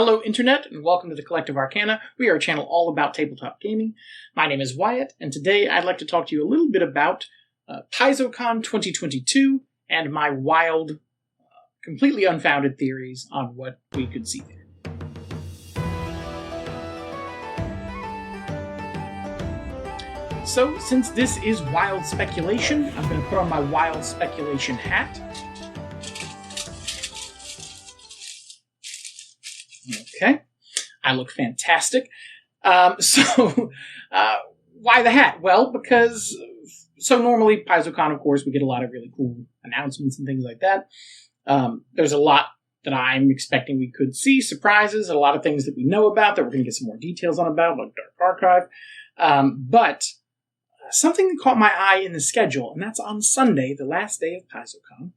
Hello, Internet, and welcome to the Collective Arcana. We are a channel all about tabletop gaming. My name is Wyatt, and today I'd like to talk to you a little bit about PaizoCon 2022 and my wild, completely unfounded theories on what we could see there. So, since this is wild speculation, I'm going to put on my wild speculation hat. Okay, I look fantastic. Why the hat? Well, because normally PaizoCon, of course, we get a lot of really cool announcements and things like that. There's a lot that I'm expecting we could see, surprises, a lot of things that we know about that we're going to get some more details on about, like Dark Archive. But something that caught my eye in the schedule, and that's on Sunday, the last day of PaizoCon.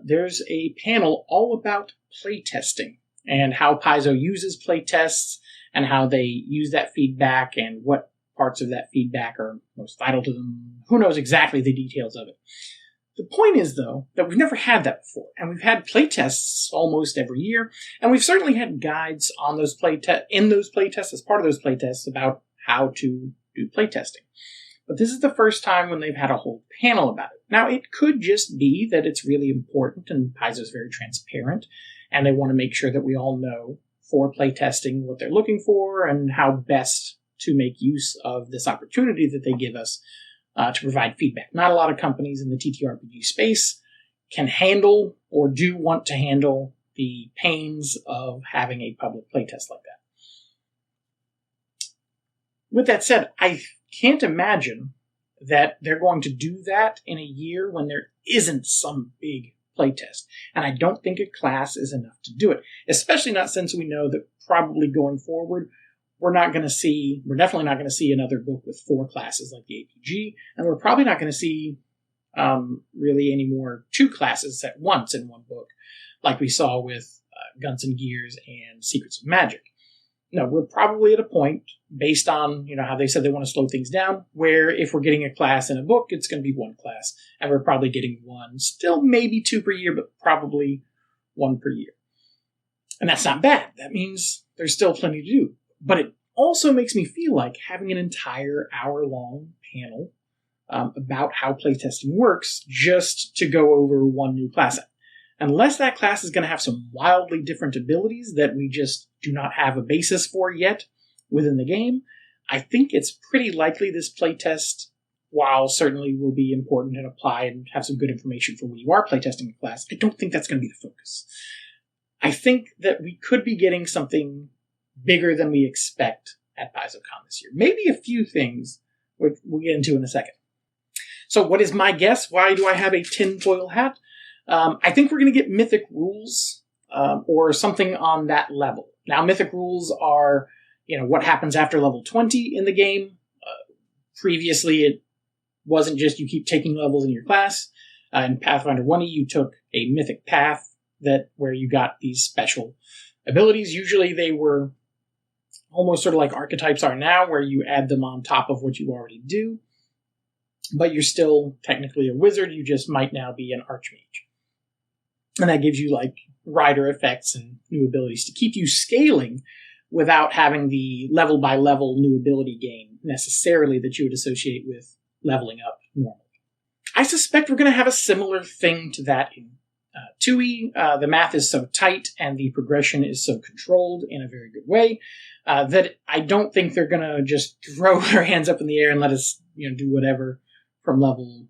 There's a panel all about playtesting and how Paizo uses playtests and how they use that feedback and what parts of that feedback are most vital to them. Who knows exactly the details of it. The point is, though, that we've never had that before, and we've had playtests almost every year, and we've certainly had guides on those playtests, as part of those playtests, about how to do playtesting. But this is the first time when they've had a whole panel about it. Now, it could just be that it's really important, and Paizo's very transparent, and they want to make sure that we all know for playtesting what they're looking for and how best to make use of this opportunity that they give us to provide feedback. Not a lot of companies in the TTRPG space can handle or do want to handle the pains of having a public playtest like that. With that said, I can't imagine that they're going to do that in a year when there isn't some big playtest. And I don't think a class is enough to do it, especially not since we know that probably going forward, we're definitely not going to see another book with 4 classes like the APG, and we're probably not going to see really any more 2 classes at once in one book, like we saw with Guns and Gears and Secrets of Magic. No, we're probably at a point, based on how they said they want to slow things down, where if we're getting a class in a book, it's going to be 1 class, and we're probably getting 1, still maybe 2 per year, but probably 1 per year. And that's not bad. That means there's still plenty to do. But it also makes me feel like having an entire hour-long panel about how playtesting works just to go over 1 new class. Unless that class is going to have some wildly different abilities that we just do not have a basis for yet within the game, I think it's pretty likely this playtest, while certainly will be important and apply and have some good information for when you are playtesting a class, I don't think that's going to be the focus. I think that we could be getting something bigger than we expect at PaizoCon this year. Maybe a few things we'll get into in a second. So what is my guess? Why do I have a tinfoil hat? I think we're going to get Mythic rules or something on that level. Now, Mythic rules are, what happens after level 20 in the game. Previously, it wasn't just you keep taking levels in your class. In Pathfinder2e, you took a Mythic path where you got these special abilities. Usually they were almost sort of like archetypes are now, where you add them on top of what you already do. But you're still technically a wizard, you just might now be an archmage. And that gives you like rider effects and new abilities to keep you scaling without having the level by level new ability gain necessarily that you would associate with leveling up normally. I suspect we're going to have a similar thing to that in 2e. The math is so tight and the progression is so controlled in a very good way that I don't think they're going to just throw their hands up in the air and let us do whatever from level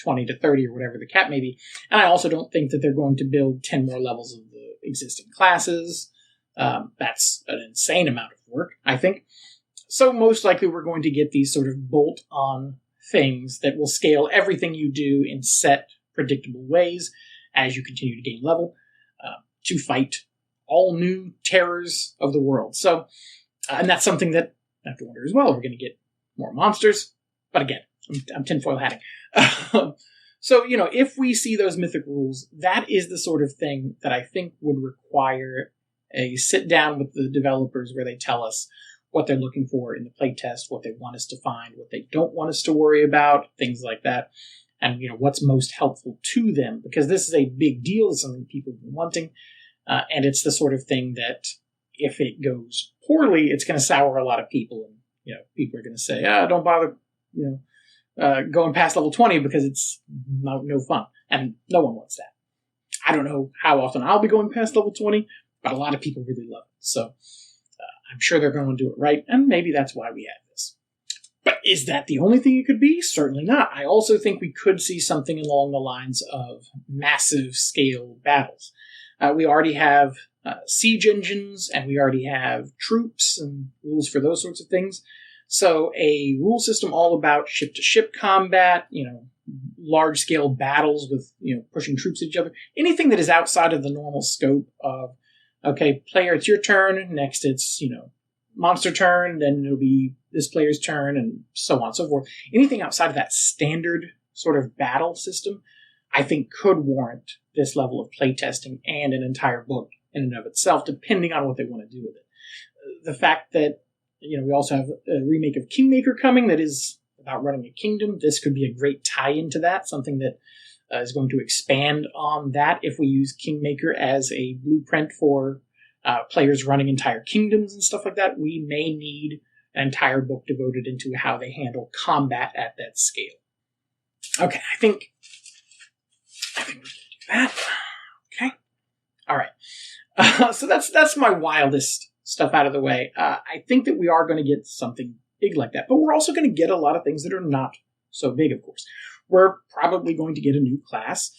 20 to 30 or whatever the cap may be. And I also don't think that they're going to build 10 more levels of the existing classes. That's an insane amount of work, I think. So most likely we're going to get these sort of bolt-on things that will scale everything you do in set, predictable ways as you continue to gain level to fight all new terrors of the world. So, and that's something that I have to wonder as well. We're going to get more monsters, but again, I'm tinfoil hatting. So, if we see those Mythic rules, that is the sort of thing that I think would require a sit down with the developers where they tell us what they're looking for in the playtest, what they want us to find, what they don't want us to worry about, things like that. And, what's most helpful to them, because this is a big deal. It's something people have been wanting. And it's the sort of thing that if it goes poorly, it's going to sour a lot of people. And, people are going to say, don't bother, going past level 20 because it's no fun. And no one wants that. I don't know how often I'll be going past level 20, but a lot of people really love it. So I'm sure they're going to do it right. And maybe that's why we have this. But is that the only thing it could be? Certainly not. I also think we could see something along the lines of massive scale battles. We already have siege engines, and we already have troops and rules for those sorts of things. So a rule system all about ship-to-ship combat, large-scale battles with, pushing troops at each other. Anything that is outside of the normal scope of, okay, player, it's your turn. Next, it's, monster turn. Then it'll be this player's turn, and so on and so forth. Anything outside of that standard sort of battle system, I think could warrant this level of playtesting and an entire book in and of itself, depending on what they want to do with it. The fact that, we also have a remake of Kingmaker coming that is about running a kingdom. This could be a great tie-in to that, something that is going to expand on that if we use Kingmaker as a blueprint for players running entire kingdoms and stuff like that. We may need an entire book devoted into how they handle combat at that scale. Okay, I think we're going to do that. Okay. All right. So that's my wildest stuff out of the way. I think that we are going to get something big like that, but we're also going to get a lot of things that are not so big, of course. We're probably going to get a new class.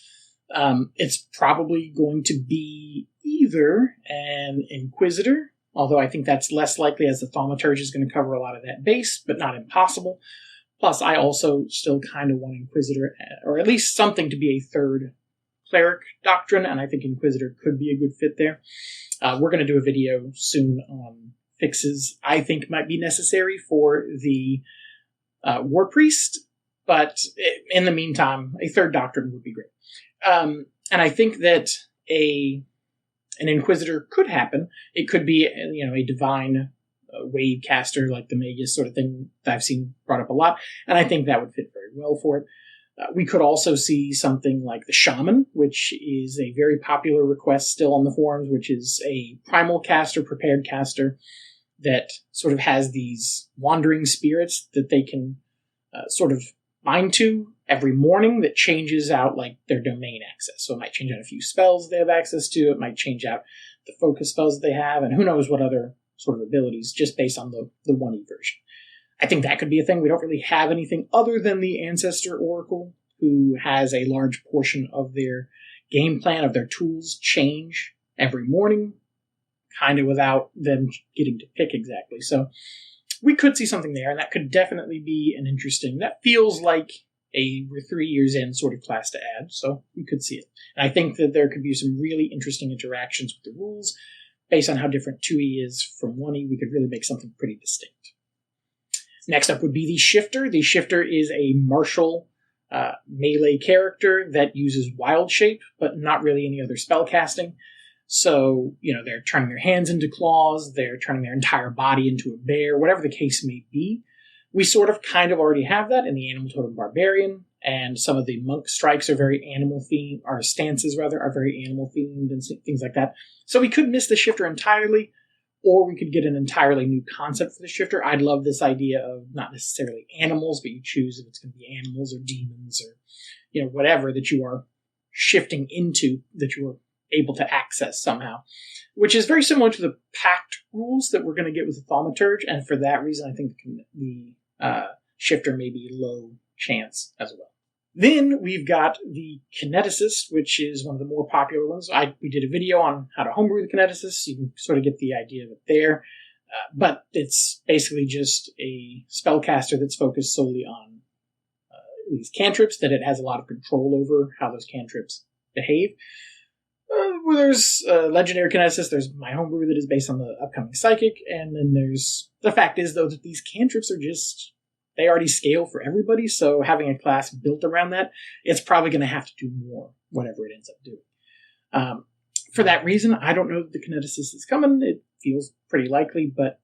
It's probably going to be either an Inquisitor, although I think that's less likely as the Thaumaturge is going to cover a lot of that base, but not impossible. Plus, I also still kind of want Inquisitor, or at least something to be a third cleric doctrine, and I think Inquisitor could be a good fit there. We're going to do a video soon on fixes I think might be necessary for the War Priest, but in the meantime, a third doctrine would be great. And I think that an Inquisitor could happen. It could be, a divine wave caster like the Magus sort of thing that I've seen brought up a lot, and I think that would fit very well for it. We could also see something like the Shaman, which is a very popular request still on the forums, which is a primal caster, prepared caster, that sort of has these wandering spirits that they can sort of bind to every morning that changes out like their domain access. So it might change out a few spells they have access to, it might change out the focus spells that they have, and who knows what other sort of abilities, just based on the 1E version. I think that could be a thing. We don't really have anything other than the Ancestor Oracle, who has a large portion of their game plan, of their tools, change every morning, kind of without them getting to pick exactly. So we could see something there, and that could definitely be an interesting, that feels like we're 3 years in sort of class to add, so we could see it. And I think that there could be some really interesting interactions with the rules. Based on how different 2E is from 1E, we could really make something pretty distinct. Next up would be the Shifter. The Shifter is a martial melee character that uses Wild Shape, but not really any other spell casting. So, they're turning their hands into claws, they're turning their entire body into a bear, whatever the case may be. We sort of kind of already have that in the Animal Totem Barbarian, and some of the monk strikes are very animal themed, or stances rather, are very animal themed and things like that. So we could miss the Shifter entirely, or we could get an entirely new concept for the Shifter. I'd love this idea of not necessarily animals, but you choose if it's going to be animals or demons or, whatever that you are shifting into, that you are able to access somehow, which is very similar to the Pact rules that we're going to get with the Thaumaturge, and for that reason, I think the Shifter may be low chance as well. Then we've got the Kineticist, which is one of the more popular ones. We did a video on how to homebrew the Kineticist. You can sort of get the idea of it there. But it's basically just a spellcaster that's focused solely on these cantrips, that it has a lot of control over how those cantrips behave. Well, there's Legendary Kineticist, there's my homebrew that is based on the upcoming Psychic, and then there's... The fact is, though, that these cantrips are just... They already scale for everybody, so having a class built around that, it's probably going to have to do more, whatever it ends up doing. For that reason, I don't know that the Kineticist is coming. It feels pretty likely, but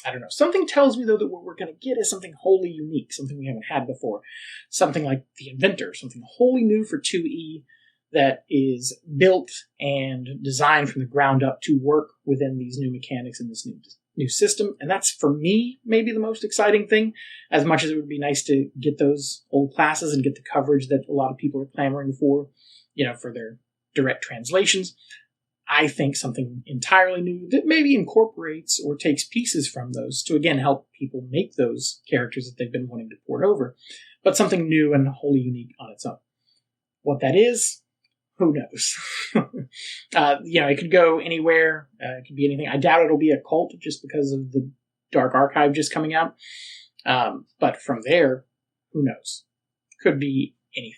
I don't know. Something tells me, though, that what we're going to get is something wholly unique, something we haven't had before. Something like the Inventor, something wholly new for 2E that is built and designed from the ground up to work within these new mechanics and this new system. And that's, for me, maybe the most exciting thing, as much as it would be nice to get those old classes and get the coverage that a lot of people are clamoring for, for their direct translations. I think something entirely new that maybe incorporates or takes pieces from those to, again, help people make those characters that they've been wanting to port over, but something new and wholly unique on its own. What that is, who knows? It could go anywhere. It could be anything. I doubt it'll be a cult just because of the Dark Archive just coming out. But from there, who knows? Could be anything.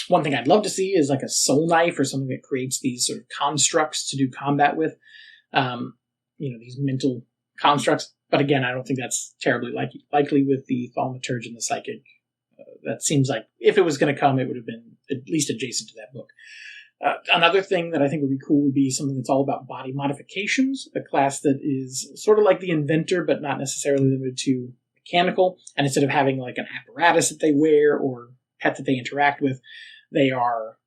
One thing I'd love to see is like a soul knife or something that creates these sort of constructs to do combat with. These mental constructs. But again, I don't think that's terribly likely with the thaumaturge and the psychic. That seems like if it was going to come, it would have been at least adjacent to that book. Another thing that I think would be cool would be something that's all about body modifications, a class that is sort of like the inventor, but not necessarily limited to mechanical. And instead of having like an apparatus that they wear or pet that they interact with, they are,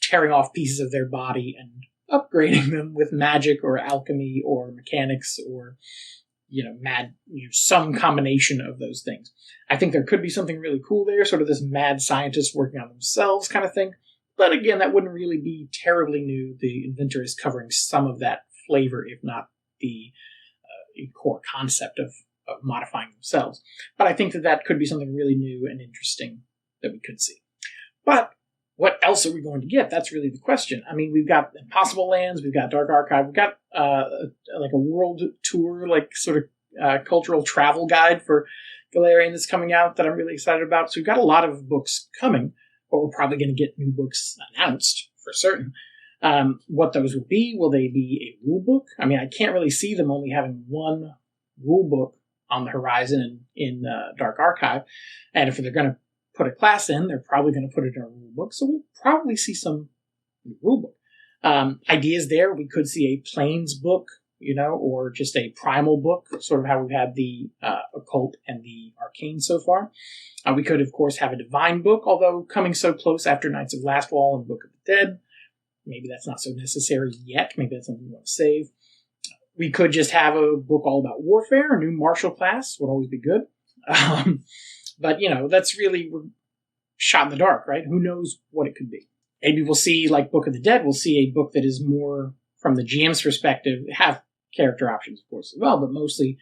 tearing off pieces of their body and upgrading them with magic or alchemy or mechanics or, some combination of those things. I think there could be something really cool there, sort of this mad scientist working on themselves kind of thing. But again, that wouldn't really be terribly new. The inventor is covering some of that flavor, if not the core concept of modifying themselves. But I think that could be something really new and interesting that we could see. But what else are we going to get? That's really the question. I mean, we've got Impossible Lands, we've got Dark Archive, we've got like a world tour, like sort of cultural travel guide for Golarion that's coming out that I'm really excited about. So we've got a lot of books coming, but we're probably going to get new books announced for certain. What those will they be a rule book? I mean, I can't really see them only having one rule book on the horizon in Dark Archive. And if they're going to put a class in, they're probably going to put it in a rule book. So we'll probably see some rule book. Ideas there, we could see a Planes book, or just a primal book, sort of how we've had the occult and the arcane so far. We could, of course, have a divine book, although coming so close after Knights of Lastwall and Book of the Dead, maybe that's not so necessary yet. Maybe that's something we want to save. We could just have a book all about warfare. A new martial class would always be good. But, that's really shot in the dark, right? Who knows what it could be? Maybe we'll see, like Book of the Dead, we'll see a book that is more, from the GM's perspective, have character options, of course, as well, but mostly,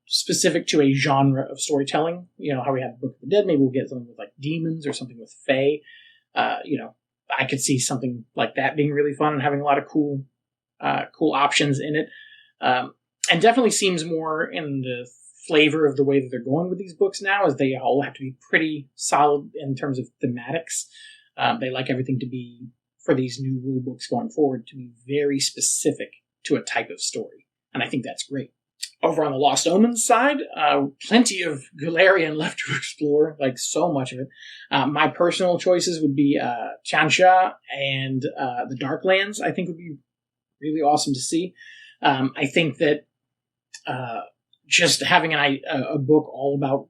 specific to a genre of storytelling. How we have Book of the Dead, maybe we'll get something with, like, demons or something with fae. I could see something like that being really fun and having a lot of cool options in it. And definitely seems more in the flavor of the way that they're going with these books now, as they all have to be pretty solid in terms of thematics. They like everything to be, for these new rule books going forward, to be very specific to a type of story. And I think that's great. Over on the Lost Omens side, plenty of Golarion left to explore, like so much of it. My personal choices would be Chansha and the Darklands. I think would be really awesome to see. I think that just having a book all about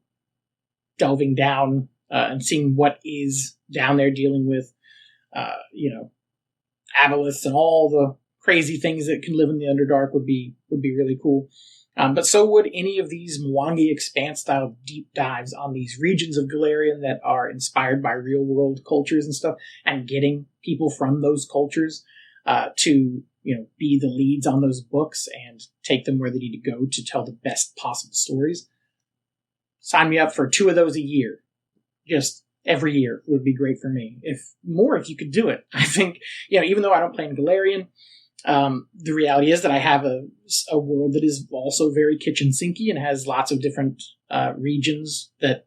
delving down and seeing what is down there, dealing with, aboleths and all the crazy things that can live in the Underdark would be really cool. But so would any of these Mwangi Expanse-style deep dives on these regions of Golarion that are inspired by real-world cultures and stuff, and getting people from those cultures to be the leads on those books and take them where they need to go to tell the best possible stories. Sign me up for 2 of those a year. Just every year would be great for me. If you could do it. I think, even though I don't play in Golarion, the reality is that I have a world that is also very kitchen sinky and has lots of different regions that,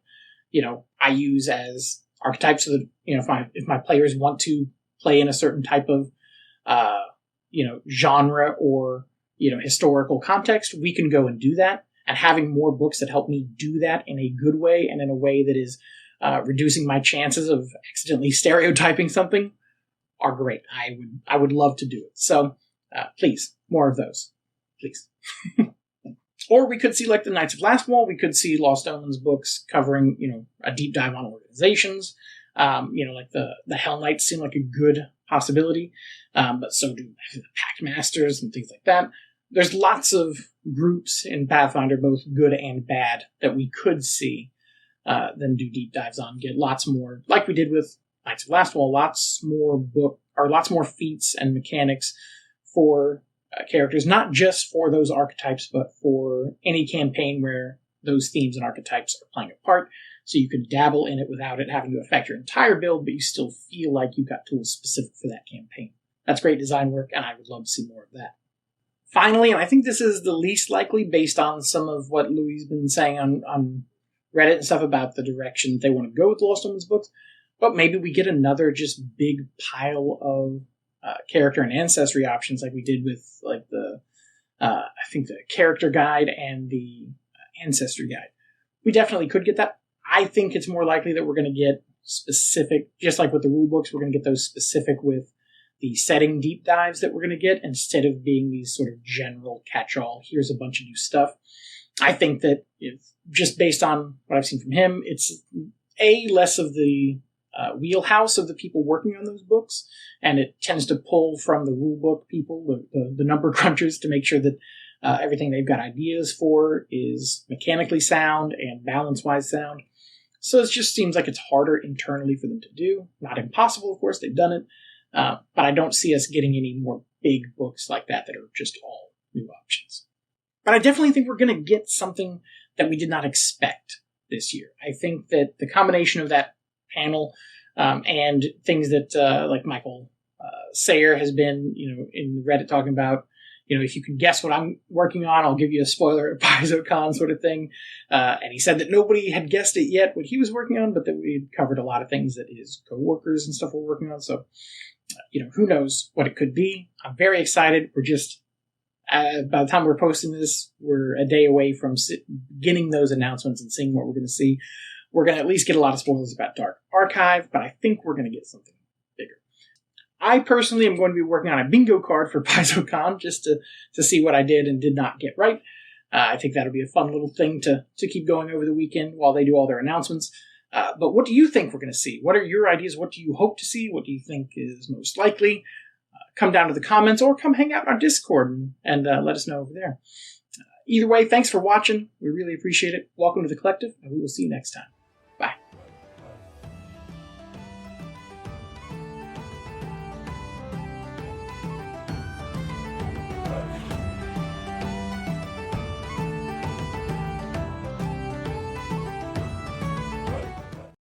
I use as archetypes so that, if my players want to play in a certain type of genre or, historical context, we can go and do that. And having more books that help me do that in a good way and in a way that is reducing my chances of accidentally stereotyping something are great. I would love to do it. So please, more of those, please. Or we could see like the Knights of Lastwall. We could see Lost Omens books covering, a deep dive on organizations. Like the Hell Knights seem like a good possibility, but so do the Pact Masters and things like that. There's lots of groups in Pathfinder, both good and bad, that we could see then do deep dives on, get lots more, like we did with Knights of Lastwall, lots more feats and mechanics for characters, not just for those archetypes, but for any campaign where those themes and archetypes are playing a part. So you can dabble in it without it having to affect your entire build, but you still feel like you've got tools specific for that campaign. That's great design work, and I would love to see more of that. Finally, and I think this is the least likely based on some of what Louis has been saying on Reddit and stuff about the direction that they want to go with the Lost Omens books, but maybe we get another just big pile of character and ancestry options like we did with like I think the character guide and the ancestry guide. We definitely could get that. I think it's more likely that we're going to get specific, just like with the rule books, we're going to get those specific with the setting deep dives that we're going to get instead of being these sort of general catch-all, here's a bunch of new stuff. I think that just based on what I've seen from him, it's less of the wheelhouse of the people working on those books, and it tends to pull from the rule book people, the number crunchers, to make sure that everything they've got ideas for is mechanically sound and balance-wise sound. So it just seems like it's harder internally for them to do. Not impossible, of course, they've done it, but I don't see us getting any more big books like that are just all new options. But I definitely think we're going to get something that we did not expect this year. I think that the combination of that panel and things that like Michael Sayer has been, in Reddit talking about, if you can guess what I'm working on, I'll give you a spoiler at PaizoCon sort of thing. And he said that nobody had guessed it yet what he was working on, but that we had covered a lot of things that his coworkers and stuff were working on. So, who knows what it could be. I'm very excited. We're just, by the time we're posting this, we're a day away from beginning those announcements and seeing what we're going to see. We're going to at least get a lot of spoilers about Dark Archive, but I think we're going to get something bigger. I personally am going to be working on a bingo card for PaizoCon just to see what I did and did not get right. I think that'll be a fun little thing to keep going over the weekend while they do all their announcements. But what do you think we're going to see? What are your ideas? What do you hope to see? What do you think is most likely? Come down to the comments or come hang out on our Discord and let us know over there. Either way, thanks for watching. We really appreciate it. Welcome to the collective, and we will see you next time.